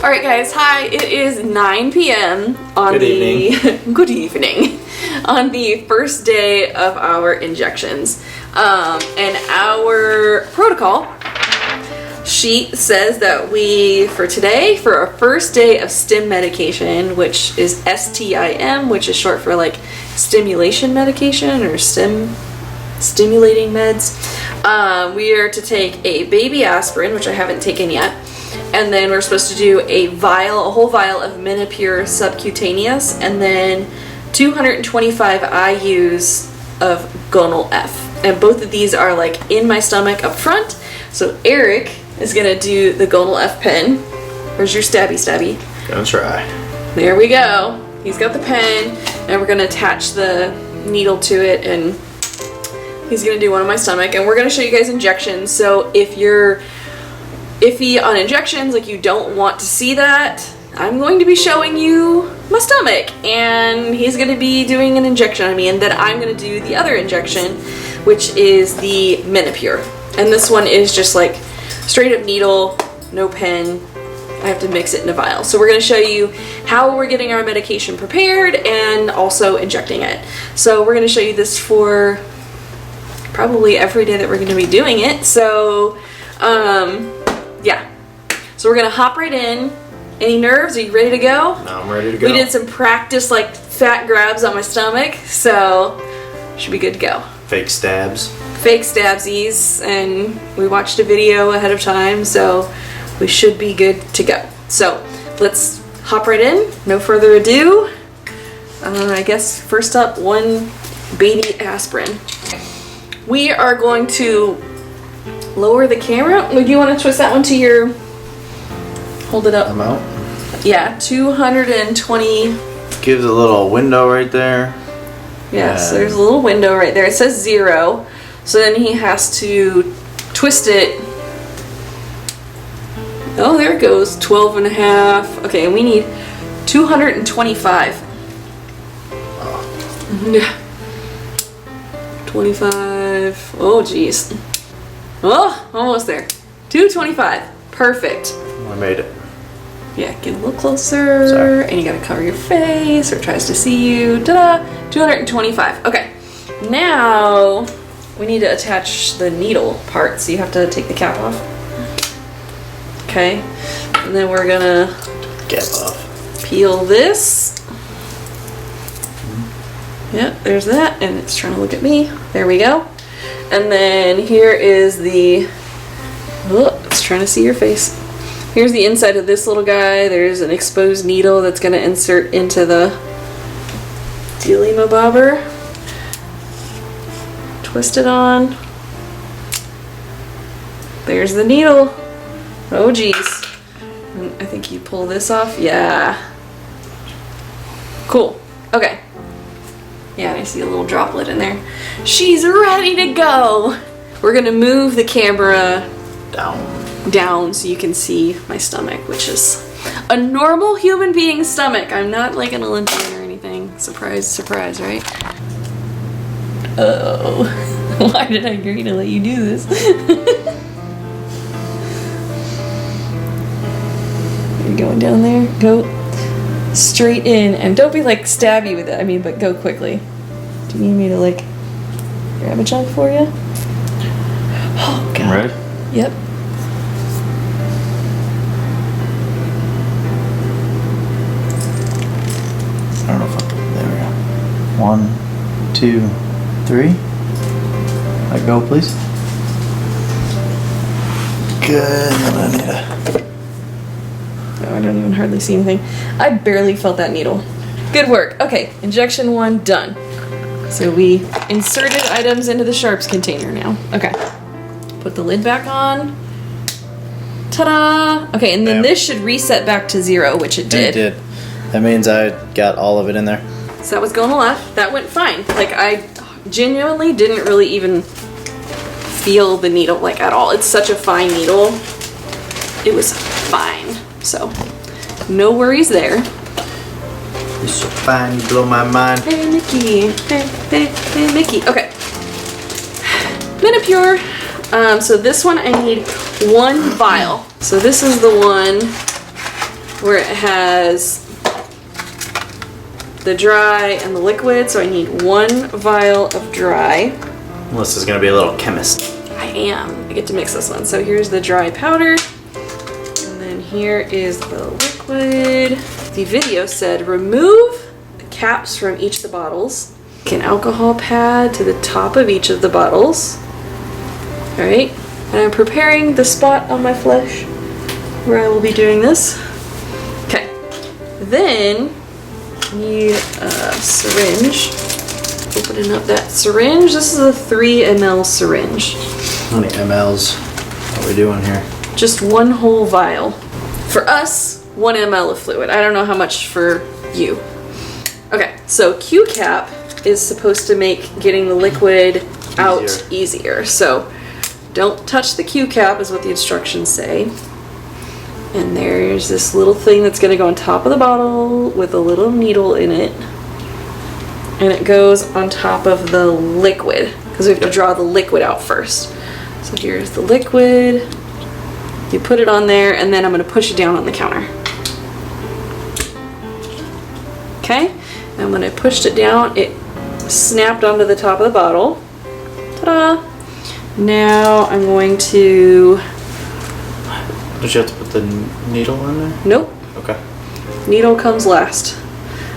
Alright guys, hi, it is 9 p.m. on Good evening. Good evening. On the first day of our injections. And our protocol sheet says that for today, for our first day of STIM medication, which is STIM, which is short for like stimulation medication or stimulating meds, we are to take a baby aspirin, which I haven't taken yet. And then we're supposed to do a whole vial of Menopur subcutaneous, and then 225 IUs of Gonal F. And both of these are like in my stomach up front. So Eric is gonna do the Gonal F pen. Where's your stabby? Gonna try. There we go. He's got the pen, and we're gonna attach the needle to it, and he's gonna do one on my stomach, and we're gonna show you guys injections. So if you're iffy on injections, like you don't want to see that, I'm going to be showing you my stomach, and he's going to be doing an injection on me, and then I'm going to do the other injection, which is the Menopur. And this one is just like straight up needle, no pen. I have to mix it in a vial. So we're going to show you how we're getting our medication prepared and also injecting it. So we're going to show you this for probably every day that we're going to be doing it. So yeah, so we're gonna hop right in. Any nerves? Are you ready to go? No, I'm ready to go. We did some practice like fat grabs on my stomach, so should be good to go. Fake stabs. Fake stabsies, and we watched a video ahead of time, so we should be good to go. So let's hop right in. No further ado. I guess first up, one baby aspirin. We are going to lower the camera. Would you want to twist that one to your... Hold it up. I'm out. Yeah, 220. Gives a little window right there. Yes, there's a little window right there. It says 0. So then he has to twist it. Oh, there it goes. 12 and a half. Okay, and we need 225. Yeah. 25. Oh, jeez. Oh, almost there. 225. Perfect. I made it. Yeah, get a little closer. Sorry. And you gotta cover your face, or it tries to see you. Ta-da! 225. Okay. Now we need to attach the needle part, so you have to take the cap off. Okay. And then we're gonna Cap off. peel this. Yep, there's that, and it's trying to look at me. There we go. And then here is the, oh, it's trying to see your face. Here's the inside of this little guy. There's an exposed needle that's going to insert into the dealy-ma-bobber. Twist it on. There's the needle. Oh geez. And I think you pull this off. Yeah. Cool. Okay. Yeah, and I see a little droplet in there. She's ready to go. We're gonna move the camera down so you can see my stomach, which is a normal human being's stomach. I'm not like an Olympian or anything. Surprise, surprise, right? Oh, why did I agree to let you do this? You're going down there. Go straight in, and don't be like stabby with it. I mean, but go quickly. Do you need me to like grab a chunk for you? Oh god. Ready? Yep. I don't know if there we go. 1, 2, 3. Let go, please. Good. And I need a... Oh, I don't even hardly see anything. I barely felt that needle. Good work. Okay, injection 1 done. So we inserted items into the sharps container now. Okay. Put the lid back on. Ta-da! Okay, and then this should reset back to 0, which it did. It did. That means I got all of it in there. So that was going left. That went fine. Like, I genuinely didn't really even feel the needle, like, at all. It's such a fine needle. It was fine. So, no worries there. You're so fine, you blow my mind. Hey, Mickey. Hey, Mickey. Okay. Menopur. So this one I need 1 vial. So this is the one where it has the dry and the liquid, so I need 1 vial of dry. Melissa's gonna be a little chemist. I am. I get to mix this one. So here's the dry powder, and then here is the liquid. The video said remove the caps from each of the bottles. An alcohol pad to the top of each of the bottles. Alright, and I'm preparing the spot on my flesh where I will be doing this. Okay, then I need a syringe. Opening up that syringe. This is a 3 ml syringe. How many mLs are we doing here? Just 1 whole vial. For us, 1 ml of fluid. I don't know how much for you. Okay, so Q-cap is supposed to make getting the liquid out easier. So don't touch the Q-cap is what the instructions say. And there's this little thing that's gonna go on top of the bottle with a little needle in it. And it goes on top of the liquid because we have to draw the liquid out first. So here's the liquid. You put it on there and then I'm gonna push it down on the counter. Okay, and when I pushed it down, it snapped onto the top of the bottle. Ta-da! Now I'm going to... Don't you have to put the needle in there? Nope. Okay. Needle comes last.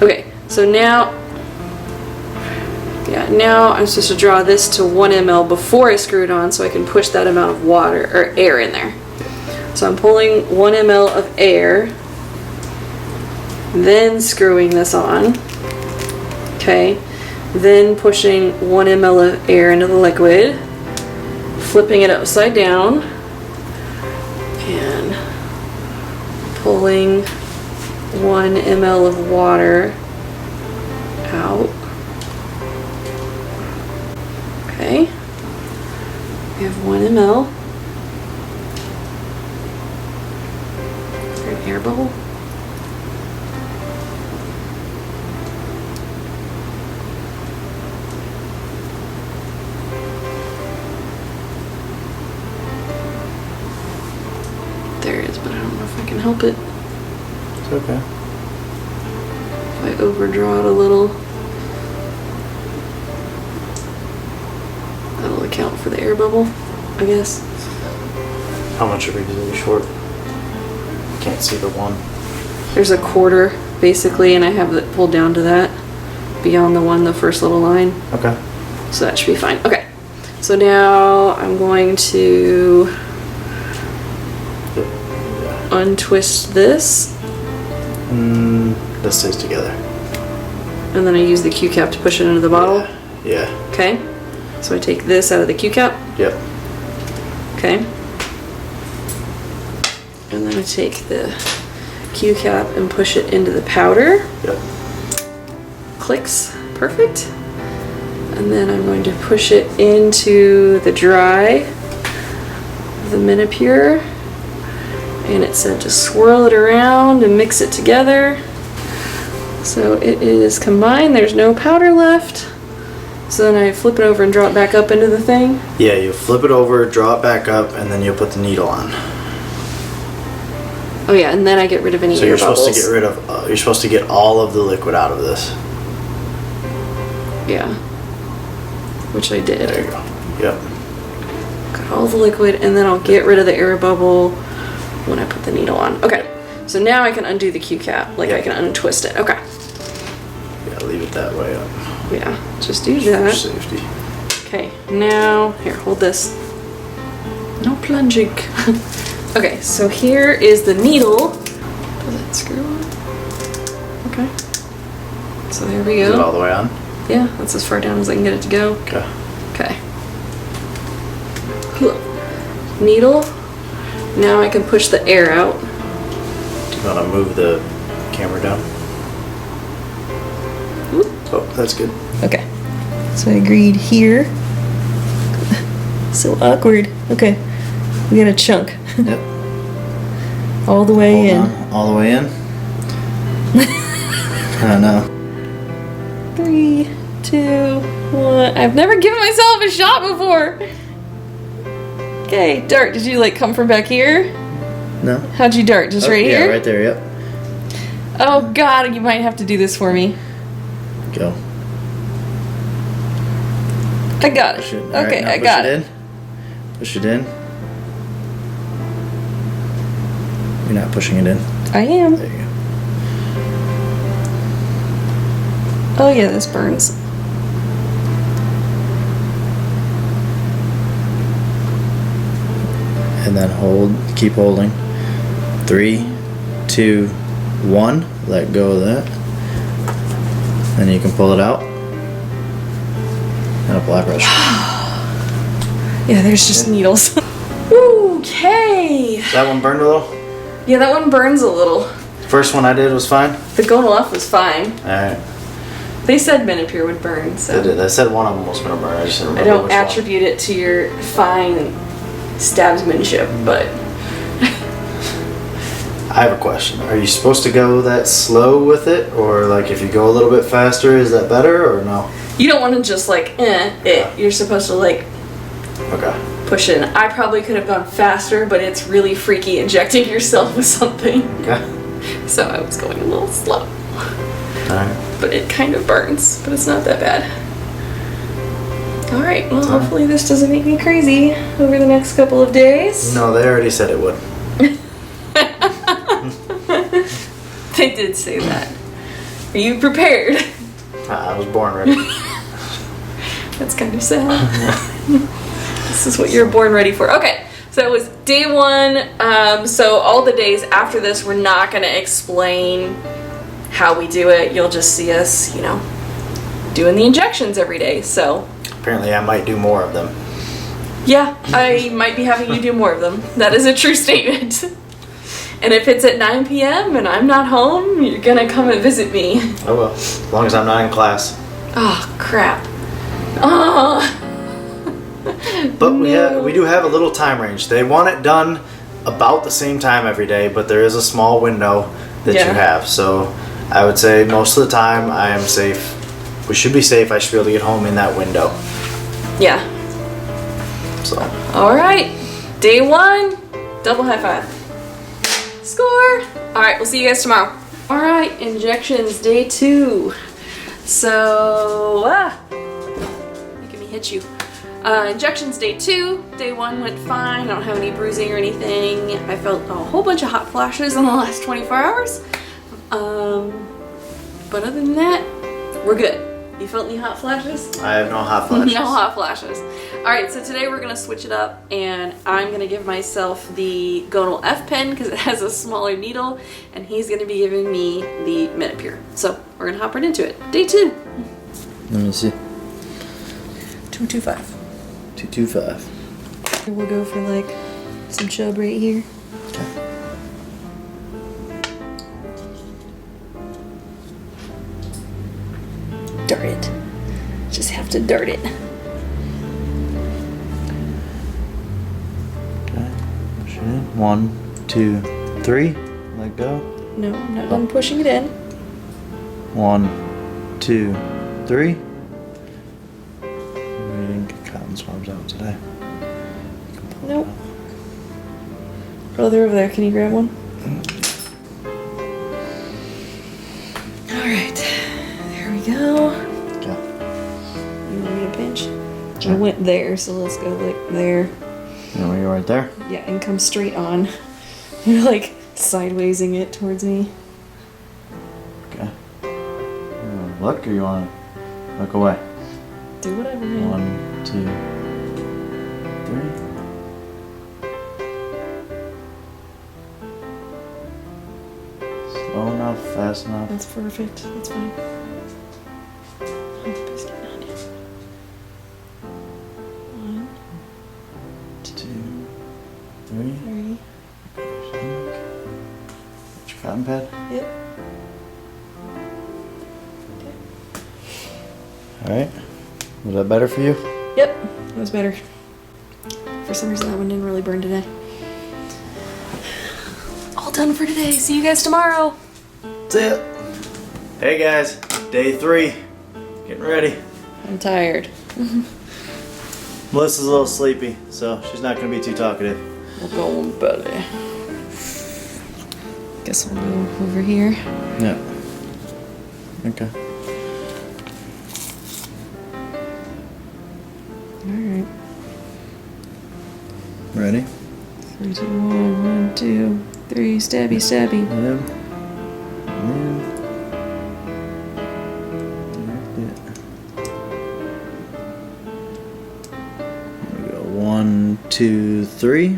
Okay, so now... Yeah, now I'm supposed to draw this to 1 ml before I screw it on so I can push that amount of water, or air in there. So I'm pulling 1 ml of air, then screwing this on. Okay. Then pushing 1 ml of air into the liquid, flipping it upside down, and pulling 1 ml of water out. Okay, we have 1 ml. Is there an air bubble? There it is, but I don't know if I can help it. It's okay. If I overdraw it a little, that'll account for the air bubble, I guess. How much are we really short? Can't see the one. There's a quarter, basically, and I have it pulled down to that, beyond the one, the first little line. Okay. So that should be fine. Okay, so now I'm going to untwist this. This stays together. And then I use the Q-cap to push it into the bottle. Yeah. Okay. So I take this out of the Q-cap. Yep. Okay. And then I take the Q-cap and push it into the powder. Yep. Clicks. Perfect. And then I'm going to push it into the dry, the Menopur. And it said to swirl it around and mix it together. So it is combined, there's no powder left. So then I flip it over and draw it back up into the thing. Yeah, you flip it over, draw it back up, and then you'll put the needle on. Oh yeah, and then I get rid of any So air you're bubbles. supposed to get rid of, you're supposed to get all of the liquid out of this. Yeah. Which I did. There you go. Yep. Got all the liquid, and then I'll get rid of the air bubble when I put the needle on. Okay, so now I can undo the Q-cap, like I can untwist it. Okay. Yeah, leave it that way up. Yeah, just do For that. safety. Okay, now, here, hold this. No plunging. Okay, so here is the needle. Does it screw on? Okay. So there we Is it all go. the way on? Yeah, that's as far down as I can get it to go. Okay. Okay. Look. Needle. Now I can push the air out. Do you want to move the camera down? Whoop. Oh, that's good. Okay. So I agreed here. So awkward. Okay. We got a chunk. Yep. All the way in. Hold on. All the way in? I don't know. 3, 2, 1. I've never given myself a shot before. Okay, dart. Did you like come from back here? No. How'd you dart? Just right yeah, here? right there, yep. Oh God, you might have to do this for me. Go. I got it. Push it. Okay, now I got it. In. Push it in. You're not pushing it in. I am. There you go. Oh yeah, this burns. And then hold, keep holding. 3, 2, 1. Let go of that. And you can pull it out. And apply pressure. Yeah, there's just needles. Okay. That one burned a little? Yeah, that one burns a little. First one I did was fine? The gonal F was fine. Alright. They said Menopur would burn, so. They did. I said one of them was going to burn. I just didn't I remember don't which one. attribute it to your fine stabsmanship, but. I have a question. Are you supposed to go that slow with it? Or like if you go a little bit faster, is that better or no? You don't want to just like, it. You're supposed to like Okay. push in. I probably could have gone faster, but it's really freaky injecting yourself with something. Okay. So I was going a little slow. Alright. But it kind of burns, but it's not that bad. Alright, well hopefully this doesn't make me crazy over the next couple of days. No, they already said it would. They did say that. Are you prepared? I was born ready. That's kind of sad. This is what you're born ready for. Okay, so it was day 1. So all the days after this, we're not going to explain how we do it. You'll just see us, you know, doing the injections every day. So Apparently I might do more of them. yeah, I might be having you do more of them. That is a true statement. And if it's at 9 p.m. and I'm not home, you're going to come and visit me. Oh well, as long as I'm not in class. Oh, crap. Oh. But we do have a little time range. They want it done about the same time every day, but there is a small window that Yeah. you have. So I would say most of the time I am safe. We should be safe. I should be able to get home in that window. Yeah. So All right. Day 1. Double high five. Score. All right. We'll see you guys tomorrow. All right. Injections day 2. So, making me hit you. Injections day 2. Day 1 went fine. I don't have any bruising or anything. I felt a whole bunch of hot flashes in the last 24 hours. But other than that, we're good. You felt any hot flashes? I have no hot flashes. No hot flashes. All right, so today we're gonna switch it up, and I'm gonna give myself the gonal F pen because it has a smaller needle, and he's gonna be giving me the Menopur. So we're gonna hop right into it. Day 2. Let me see. 225. 225. We'll go for like some chub right here. Okay. Dart it. Just have to dart it. Okay. Push it in. 1, 2, 3. Let go. No, I'm not done pushing it in. 1, 2, 3. We didn't get cotton swabs out today. Nope. Oh, they're over there. Can you grab one? Alright. There we go. Okay. You want me to pinch? I went there, so let's go like there. You know where you are right there? Yeah, and come straight on. You're like sidewaysing it towards me. Okay. You wanna look or you want to look away? Do whatever, man. 1, 2, 3. Slow enough, fast enough. That's perfect. That's fine. Oh, please get down here. 1, 2, 3. 3. Got your cotton pad? Yep. Alright. Was that better for you? Yep. That was better. For some reason, that one didn't really burn today. All done for today. See you guys tomorrow. That's it. Hey guys, day 3. Getting ready. I'm tired. Melissa's a little sleepy, so she's not going to be too talkative. We're going, buddy. Guess we'll go over here. Yeah. Okay. Alright. Ready? 3, 2, 1, 1, 2, 3, stabby, stabby. Yep. There we go. 1, 2, 3.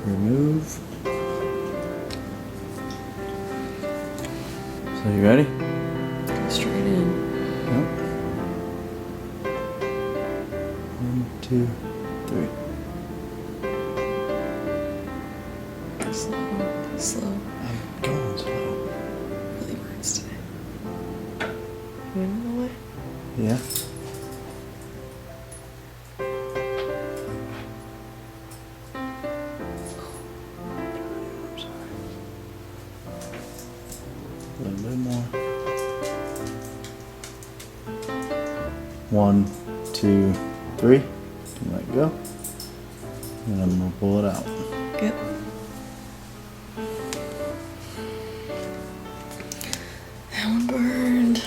Remove. So you ready? Go straight in. Yep. 1, 2, 3. Slow, slow. I'm going slow. Really burns today. You in the way? Yeah. I'm sorry. A little bit more. 1, 2, 3. Let go. And I'm gonna pull it out. Yep. That one burned.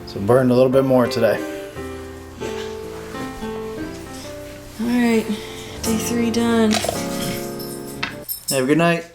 So burned a little bit more today. Alright, day 3 done. Have a good night.